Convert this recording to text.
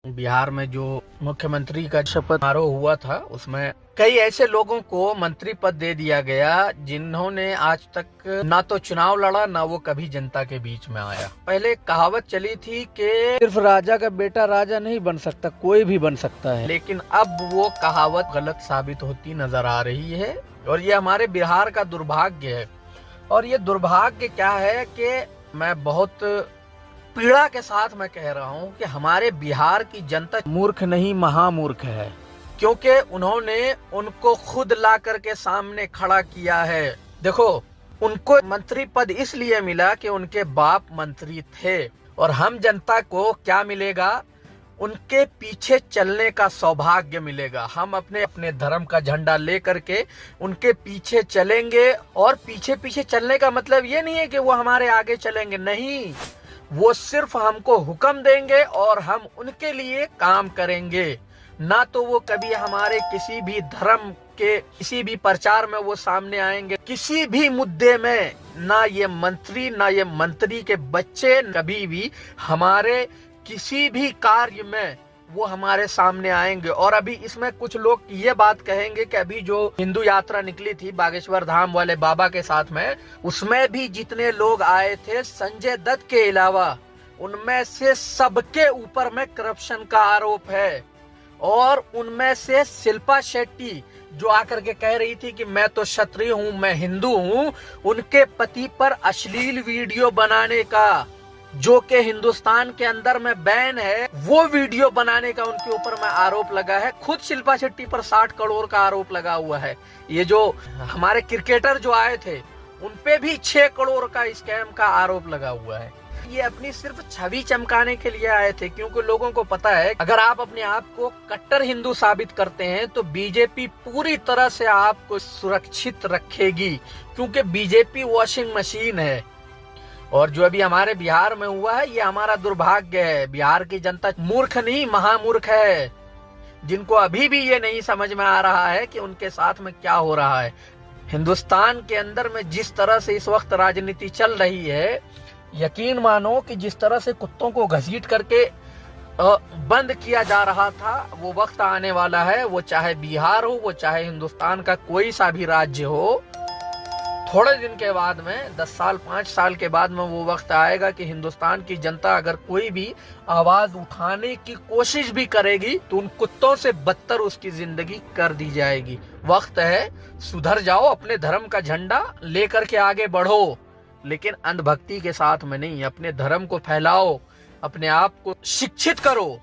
बिहार में जो मुख्यमंत्री का शपथ समारोह हुआ था उसमें कई ऐसे लोगों को मंत्री पद दे दिया गया जिन्होंने आज तक ना तो चुनाव लड़ा ना वो कभी जनता के बीच में आया। पहले एक कहावत चली थी कि सिर्फ राजा का बेटा राजा नहीं बन सकता, कोई भी बन सकता है, लेकिन अब वो कहावत गलत साबित होती नजर आ रही है और ये हमारे बिहार का दुर्भाग्य है। और ये दुर्भाग्य क्या है कि मैं बहुत पीड़ा के साथ मैं कह रहा हूँ कि हमारे बिहार की जनता मूर्ख नहीं महामूर्ख है, क्योंकि उन्होंने उनको खुद ला करके सामने खड़ा किया है। देखो, उनको मंत्री पद इसलिए मिला कि उनके बाप मंत्री थे और हम जनता को क्या मिलेगा? उनके पीछे चलने का सौभाग्य मिलेगा। हम अपने अपने धर्म का झंडा लेकर के उनके पीछे चलेंगे। और पीछे पीछे चलने का मतलब ये नहीं है कि वो हमारे आगे चलेंगे, नहीं, वो सिर्फ हमको हुक्म देंगे और हम उनके लिए काम करेंगे। ना तो वो कभी हमारे किसी भी धर्म के किसी भी प्रचार में वो सामने आएंगे, किसी भी मुद्दे में ना ये मंत्री ना ये मंत्री के बच्चे कभी भी हमारे किसी भी कार्य में वो हमारे सामने आएंगे। और अभी इसमें कुछ लोग ये बात कहेंगे कि अभी जो हिंदू यात्रा निकली थी बागेश्वर धाम वाले बाबा के साथ में, उसमें भी जितने लोग आए थे संजय दत्त के अलावा, उनमें से सबके ऊपर में करप्शन का आरोप है। और उनमें से शिल्पा शेट्टी जो आकर के कह रही थी कि मैं तो क्षत्रिय हूँ, मैं हिंदू हूँ, उनके पति पर अश्लील वीडियो बनाने का, जो कि हिंदुस्तान के अंदर में बैन है, वो वीडियो बनाने का उनके ऊपर में आरोप लगा है। खुद शिल्पा शेट्टी पर 60 करोड़ का आरोप लगा हुआ है। ये जो हमारे क्रिकेटर जो आए थे उनपे भी 6 करोड़ का स्कैम का आरोप लगा हुआ है। ये अपनी सिर्फ छवि चमकाने के लिए आए थे, क्योंकि लोगों को पता है अगर आप अपने आप को कट्टर हिंदू साबित करते हैं तो बीजेपी पूरी तरह से आपको सुरक्षित रखेगी, क्योंकि बीजेपी वॉशिंग मशीन है। और जो अभी हमारे बिहार में हुआ है ये हमारा दुर्भाग्य है। बिहार की जनता मूर्ख नहीं महामूर्ख है, जिनको अभी भी ये नहीं समझ में आ रहा है कि उनके साथ में क्या हो रहा है। हिंदुस्तान के अंदर में जिस तरह से इस वक्त राजनीति चल रही है, यकीन मानो कि जिस तरह से कुत्तों को घसीट करके बंद किया जा रहा था, वो वक्त आने वाला है। वो चाहे बिहार हो, वो चाहे हिंदुस्तान का कोई सा भी राज्य हो, थोड़े दिन के बाद में 10 साल 5 साल के बाद में वो वक्त आएगा कि हिंदुस्तान की जनता अगर कोई भी आवाज उठाने की कोशिश भी करेगी तो उन कुत्तों से बदतर उसकी जिंदगी कर दी जाएगी। वक्त है, सुधर जाओ, अपने धर्म का झंडा लेकर के आगे बढ़ो, लेकिन अंधभक्ति के साथ में नहीं। अपने धर्म को फैलाओ, अपने आप को शिक्षित करो।